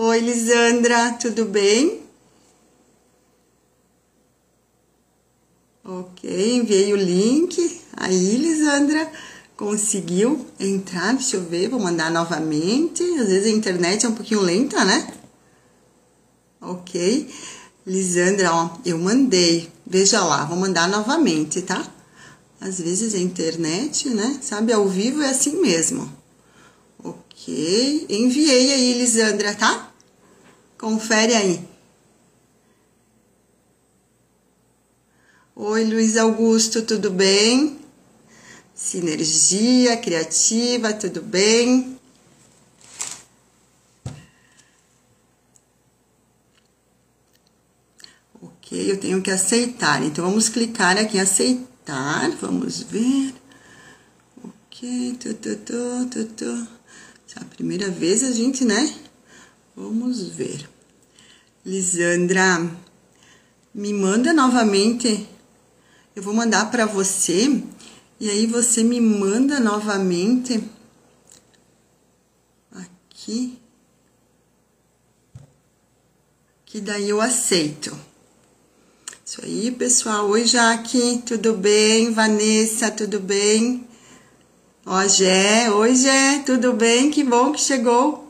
Oi, Lisandra, tudo bem? Ok, enviei o link. Aí, Lisandra, conseguiu entrar? Deixa eu ver, vou mandar novamente. Às vezes a internet é um pouquinho lenta, né? Ok. Lisandra, ó, eu mandei. Veja lá, vou mandar novamente, tá? Às vezes a internet, né? Sabe, ao vivo é assim mesmo. Ok, enviei aí, Lisandra, tá? Confere aí. Oi, Luiz Augusto, tudo bem? Sinergia criativa, tudo bem? Ok, eu tenho que aceitar. Então, vamos clicar aqui em aceitar. Vamos ver. Ok, É a primeira vez a gente, né? Vamos ver. Lisandra, me manda novamente. Eu vou mandar para você. E aí, você me manda novamente aqui. Que daí eu aceito. Isso aí, pessoal. Oi, Jaque, tudo bem? Vanessa, tudo bem? Ó, Gé, oi, Gé, tudo bem? Que bom que chegou.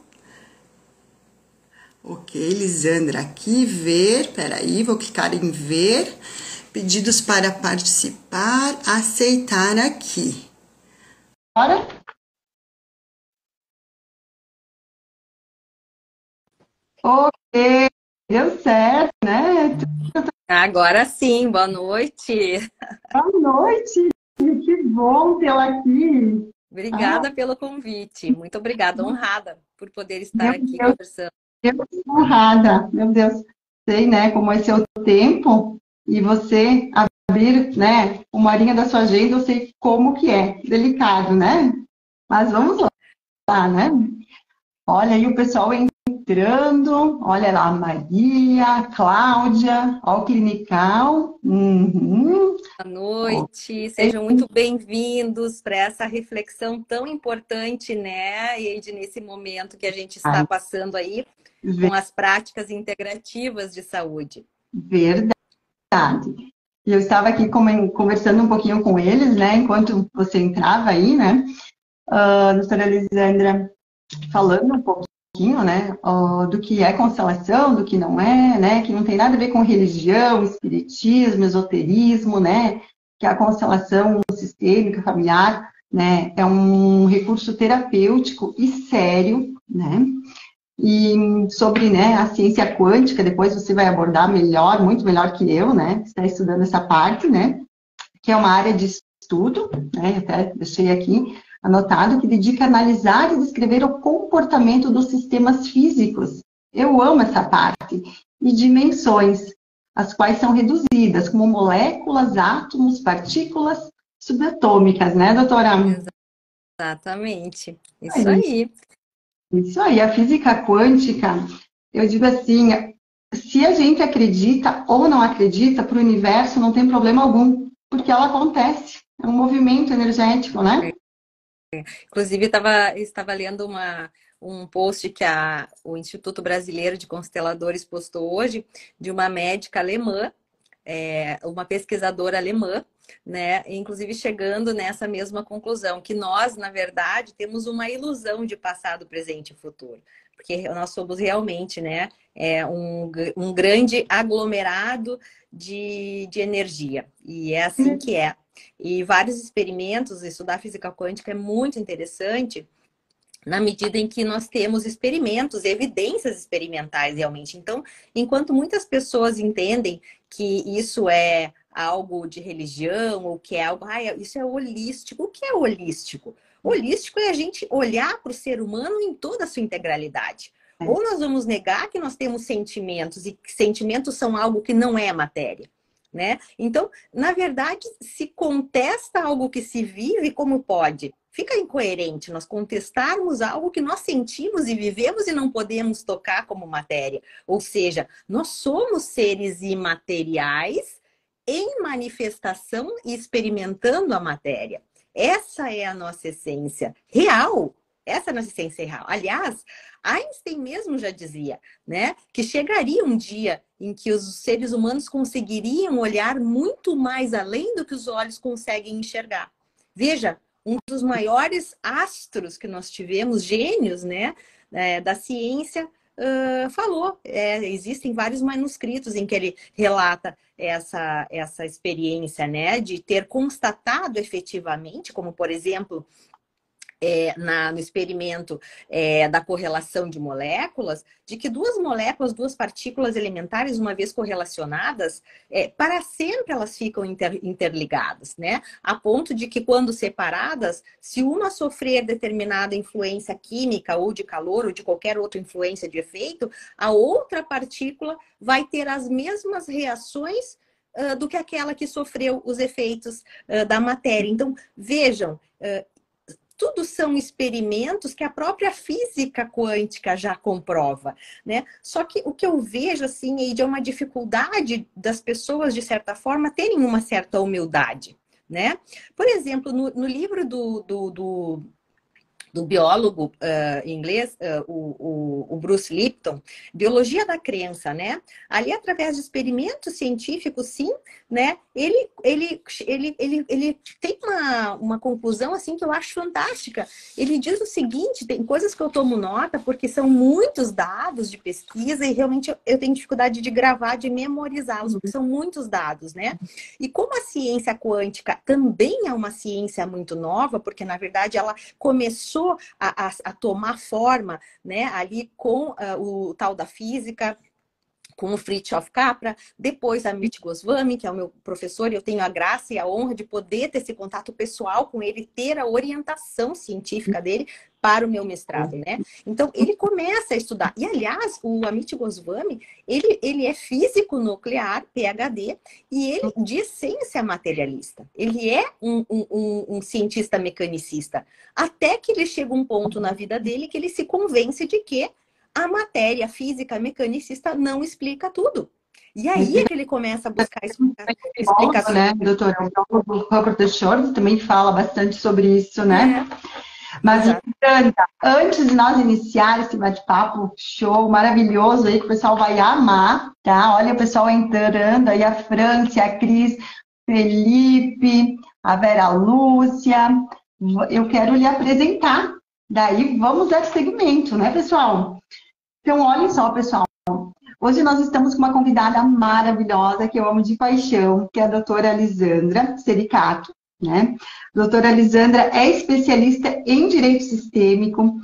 Ok, Lisandra, aqui, ver, peraí, vou clicar em ver. Pedidos para participar, aceitar aqui. Bora? Ok, deu certo, né? Agora sim, boa noite. Boa noite, que bom tê-la aqui. Ah, Obrigada pelo convite. Muito obrigada, honrada por poder estar meu aqui Deus. conversando. Eu sou honrada, meu Deus, sei, né, como é seu tempo e você abrir, né, uma horinha da sua agenda, eu sei como que é, delicado, né? Mas vamos lá, né? Olha aí o pessoal entrando, olha lá, a Maria, a Cláudia, ó o Clinical, Boa ok, noite, sejam muito bem-vindos para essa reflexão tão importante, né, Eide, nesse momento que a gente está passando aí com as práticas integrativas de saúde. verdade. E eu estava aqui conversando um pouquinho com eles, né, enquanto você entrava aí, né, doutora Lisandra, falando um pouquinho, né, do que é constelação, do que não é, né, que não tem nada a ver com religião, espiritismo, esoterismo, né, que a constelação sistêmica, familiar, né, é um recurso terapêutico e sério, né, e sobre, né, a ciência quântica, depois você vai abordar melhor, muito melhor que eu, né, está estudando essa parte, né, que é uma área de estudo, né, até deixei aqui anotado, que dedica a analisar e descrever o comportamento dos sistemas físicos. Eu amo essa parte. E dimensões, as quais são reduzidas como moléculas, átomos, partículas subatômicas, né, doutora? Exatamente, isso Aí, aí. isso aí, a física quântica, eu digo assim, se a gente acredita ou não acredita, para o universo não tem problema algum, porque ela acontece. É um movimento energético, né? Inclusive, estava lendo um post que o Instituto Brasileiro de Consteladores postou hoje de uma médica alemã, uma pesquisadora alemã, né? Inclusive chegando nessa mesma conclusão, que nós, na verdade, temos uma ilusão de passado, presente e futuro. Porque nós somos realmente, né, um grande aglomerado de energia. E é assim que é. E vários experimentos, estudar física quântica é muito interessante, na medida em que nós temos experimentos, evidências experimentais realmente. Então, enquanto muitas pessoas entendem que isso é algo de religião, ou que é algo, isso é holístico. O que é holístico? Holístico é a gente olhar para o ser humano em toda a sua integralidade. Ou nós vamos negar que nós temos sentimentos e que sentimentos são algo que não é matéria, né? Então, na verdade, se contesta algo que se vive, como pode? Fica incoerente nós contestarmos algo que nós sentimos e vivemos e não podemos tocar como matéria. Ou seja, nós somos seres imateriais em manifestação e experimentando a matéria. Essa é a nossa essência real. Essa é a nossa essência real. Aliás, Einstein mesmo já dizia, né, que chegaria um dia em que os seres humanos conseguiriam olhar muito mais além do que os olhos conseguem enxergar. Veja, um dos maiores astros que nós tivemos, gênios, né, da ciência, falou. Existem vários manuscritos em que ele relata essa experiência, né, de ter constatado efetivamente, como por exemplo, no experimento da correlação de moléculas, de que duas moléculas, duas partículas elementares, uma vez correlacionadas, para sempre elas ficam interligadas, né? A ponto de que, quando separadas, se uma sofrer determinada influência química ou de calor ou de qualquer outra influência de efeito, a outra partícula vai ter as mesmas reações do que aquela que sofreu os efeitos da matéria. Então, vejam, tudo são experimentos que a própria física quântica já comprova, né? Só que o que eu vejo, assim, é uma dificuldade das pessoas, de certa forma, terem uma certa humildade, né? Por exemplo, no livro do biólogo inglês, o Bruce Lipton, Biologia da Crença, né? Ali, através de experimentos científicos, sim, né? Ele tem uma conclusão, assim, que eu acho fantástica. Ele diz o seguinte: tem coisas que eu tomo nota, porque são muitos dados de pesquisa e realmente eu tenho dificuldade de gravar, de memorizá-los, porque são muitos dados, né? E como a ciência quântica também é uma ciência muito nova, porque, na verdade, ela começou a tomar forma, né, ali com o tal da física, com o Fritjof Capra, depois a Amit Goswami, que é o meu professor, e eu tenho a graça e a honra de poder ter esse contato pessoal com ele, ter a orientação científica dele para o meu mestrado, né? Então, ele começa a estudar. E, aliás, o Amit Goswami, ele é físico nuclear, PhD, e ele, de essência, materialista. Ele é um cientista mecanicista. Até que ele chega um ponto na vida dele que ele se convence de que a matéria física mecanicista não explica tudo. E aí é que ele começa a buscar explicações. Né, doutora? O Robert Short também fala bastante sobre isso, né? Mas, antes de nós iniciar esse bate-papo show maravilhoso aí, que o pessoal vai amar, tá? Olha o pessoal entrando aí, a Francia, a Cris, Felipe, a Vera Lúcia. Eu quero lhe apresentar. Daí vamos dar seguimento, né, pessoal? Então, olhem só, pessoal. Hoje nós estamos com uma convidada maravilhosa, que eu amo de paixão, que é a doutora Lisandra Sericato, né? Doutora Lisandra é especialista em direito sistêmico,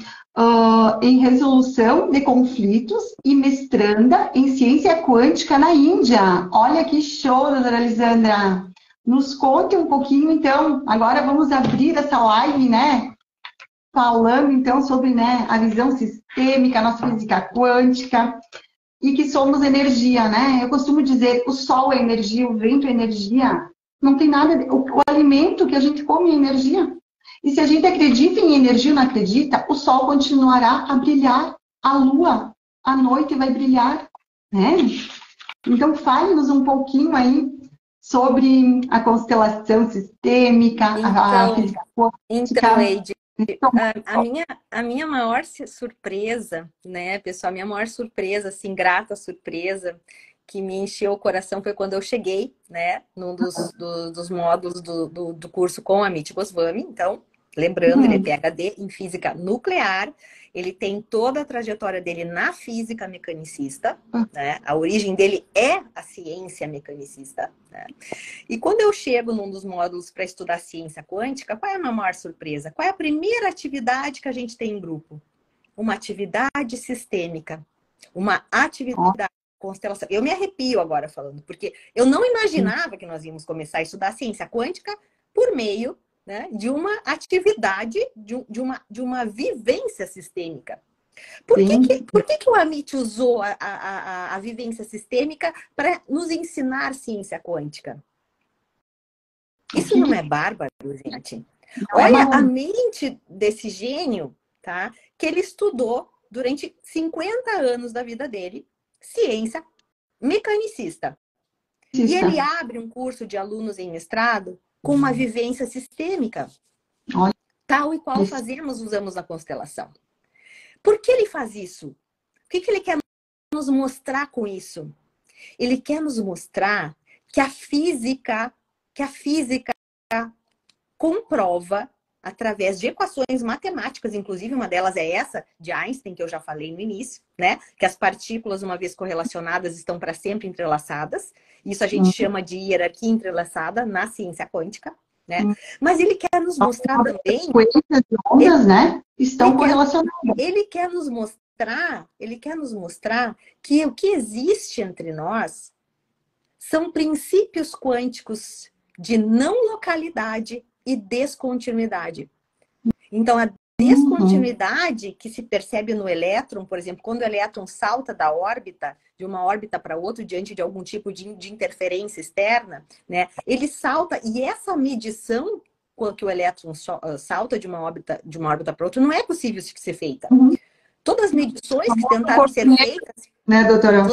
em resolução de conflitos e mestranda em ciência quântica na Índia. Olha que show, doutora Lisandra! Nos conte um pouquinho, então. Agora vamos abrir essa live, né? Falando, então, sobre, né, a visão sistêmica, a nossa física quântica, e que somos energia, né? Eu costumo dizer, o sol é energia, o vento é energia. Não tem nada... O alimento que a gente come é energia. E se a gente acredita em energia ou não acredita, o sol continuará a brilhar, a lua, à noite vai brilhar, né? Então, fale-nos um pouquinho aí sobre a constelação sistêmica, a física quântica. Então, Eide, a minha maior surpresa, né, pessoal, a minha maior surpresa, assim, grata surpresa, que me encheu o coração foi quando eu cheguei, né, num dos módulos do curso com a Amit Goswami. Então, lembrando, ele é PhD em física nuclear, ele tem toda a trajetória dele na física mecanicista, né? A origem dele é a ciência mecanicista, né? E quando eu chego num dos módulos para estudar ciência quântica, qual é a minha maior surpresa? Qual é a primeira atividade que a gente tem em grupo? Uma atividade sistêmica, uma atividade de constelação. Eu me arrepio agora falando, porque eu não imaginava que nós íamos começar a estudar ciência quântica por meio, né, de uma atividade, de uma vivência sistêmica. Por que o Amit usou a vivência sistêmica para nos ensinar ciência quântica? Isso não é bárbaro, gente? Olha a mente desse gênio, tá? Que ele estudou durante 50 anos da vida dele, ciência mecanicista. E ele abre um curso de alunos em mestrado com uma vivência sistêmica. tal e qual fazemos, usamos na constelação. Por que ele faz isso? O que ele quer nos mostrar com isso? Ele quer nos mostrar que a física comprova, através de equações matemáticas, inclusive uma delas é essa, de Einstein, que eu já falei no início, né? Que as partículas, uma vez correlacionadas, estão para sempre entrelaçadas. Isso a gente chama de hierarquia entrelaçada na ciência quântica, né? Mas ele quer nos mostrar também... As frequências de ondas, né? Estão correlacionadas. Ele quer nos mostrar que o que existe entre nós são princípios quânticos de não localidade e descontinuidade. Então, a descontinuidade que se percebe no elétron, por exemplo, quando o elétron salta da órbita, de uma órbita para outra, diante de algum tipo de interferência externa, né? Ele salta, e essa medição que o elétron salta de uma órbita para outra não é possível de ser feita. Todas as medições que tentaram ser feitas... Né, doutora?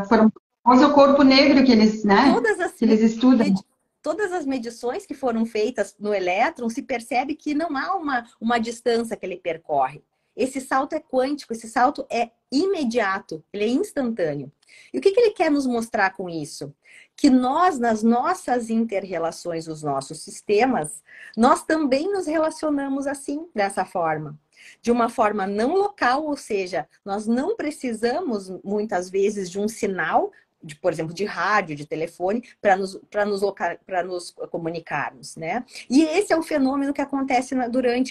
Foram o corpo negro que eles, né? Que eles estudam. Todas as medições que foram feitas no elétron, se percebe que não há uma distância que ele percorre. Esse salto é quântico, esse salto é imediato, ele é instantâneo. E o que ele quer nos mostrar com isso? Que nós, nas nossas inter-relações, os nossos sistemas, nós também nos relacionamos assim, dessa forma. De uma forma não local, ou seja, nós não precisamos, muitas vezes, de um sinal, por exemplo, de rádio, de telefone, para nos comunicarmos, né? E esse é o fenômeno que acontece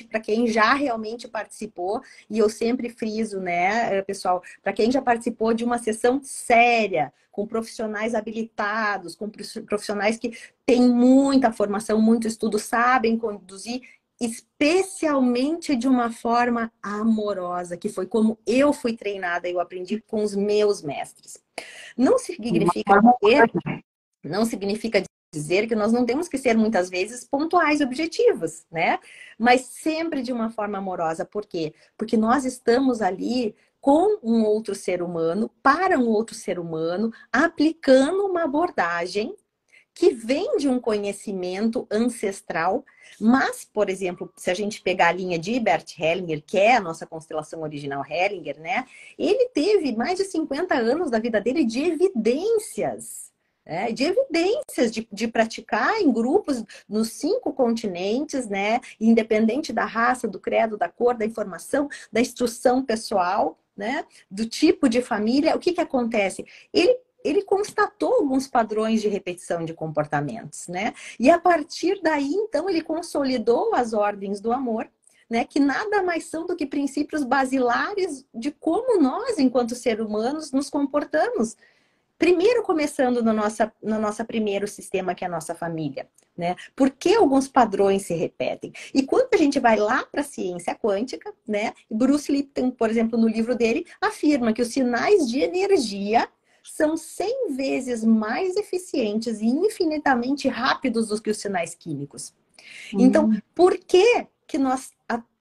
para quem já realmente participou, e eu sempre friso, né, pessoal, para quem já participou de uma sessão séria, com profissionais habilitados, com profissionais que têm muita formação, muito estudo, sabem conduzir, especialmente de uma forma amorosa, que foi como eu fui treinada, eu aprendi com os meus mestres. Não significa dizer que nós não temos que ser, muitas vezes, pontuais e objetivos, né? Mas sempre de uma forma amorosa. Por quê? Porque nós estamos ali com um outro ser humano, para um outro ser humano, aplicando uma abordagem que vem de um conhecimento ancestral, mas, por exemplo, se a gente pegar a linha de Bert Hellinger, que é a nossa constelação original Hellinger, né? Ele teve mais de 50 anos da vida dele de evidências, né? De evidências de praticar em grupos nos 5 continentes, né? Independente da raça, do credo, da cor, da informação, da instrução pessoal, né? Do tipo de família. O que acontece? Ele constatou alguns padrões de repetição de comportamentos, né? E a partir daí, então, ele consolidou as ordens do amor, né? Que nada mais são do que princípios basilares de como nós, enquanto seres humanos, nos comportamos. Primeiro, começando no nosso primeiro sistema, que é a nossa família, né? Por que alguns padrões se repetem? E quando a gente vai lá para a ciência quântica, né? Bruce Lipton, por exemplo, no livro dele, afirma que os sinais de energia são 100 vezes mais eficientes e infinitamente rápidos do que os sinais químicos. Então, por que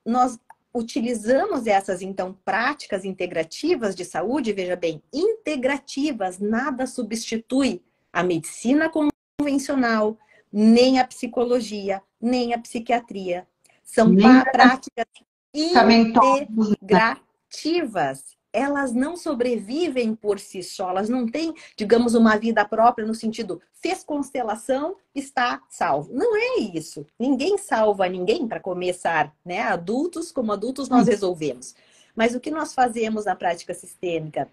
nós utilizamos essas, então, práticas integrativas de saúde? Veja bem, integrativas, nada substitui a medicina convencional, nem a psicologia, nem a psiquiatria. São práticas integrativas. Elas não sobrevivem por si só, elas não têm, digamos, uma vida própria no sentido, fez constelação, está salvo. Não é isso. Ninguém salva ninguém, para começar, né? Adultos, como adultos, nós resolvemos. Mas o que nós fazemos na prática sistêmica?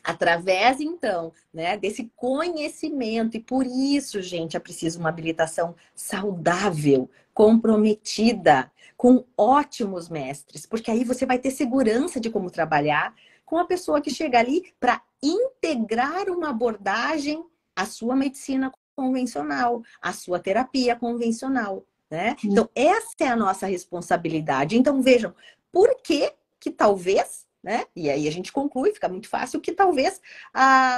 Através, então, né, desse conhecimento, e por isso, gente, é preciso uma habilitação saudável, comprometida, com ótimos mestres, porque aí você vai ter segurança de como trabalhar com a pessoa que chega ali para integrar uma abordagem à sua medicina convencional, à sua terapia convencional, né? Então, essa é a nossa responsabilidade. Então, vejam, por que talvez... né? E aí a gente conclui, fica muito fácil, que talvez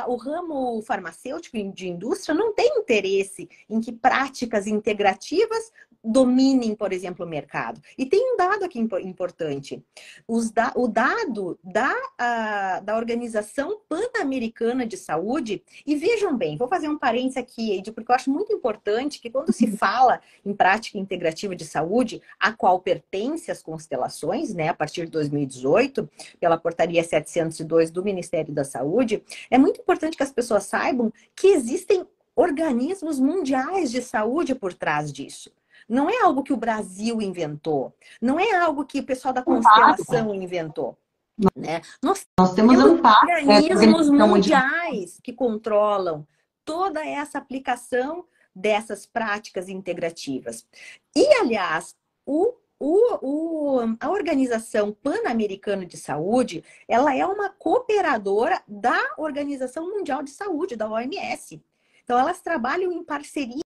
o ramo farmacêutico de indústria não tem interesse em que práticas integrativas dominem, por exemplo, o mercado. E tem um dado aqui importante. O dado da Organização Pan-Americana de Saúde, e vejam bem, vou fazer um parênteses aqui, Eide, porque eu acho muito importante que quando se fala em prática integrativa de saúde, a qual pertence as constelações, né, a partir de 2018, pela portaria 702 do Ministério da Saúde, é muito importante que as pessoas saibam que existem organismos mundiais de saúde por trás disso. Não é algo que o Brasil inventou. Não é algo que o pessoal da constelação inventou. Né? Nós temos organismos mundiais que controlam toda essa aplicação dessas práticas integrativas. E, aliás, a Organização Pan-Americana de Saúde, ela é uma cooperadora da Organização Mundial de Saúde, da OMS. Então, elas trabalham em parceria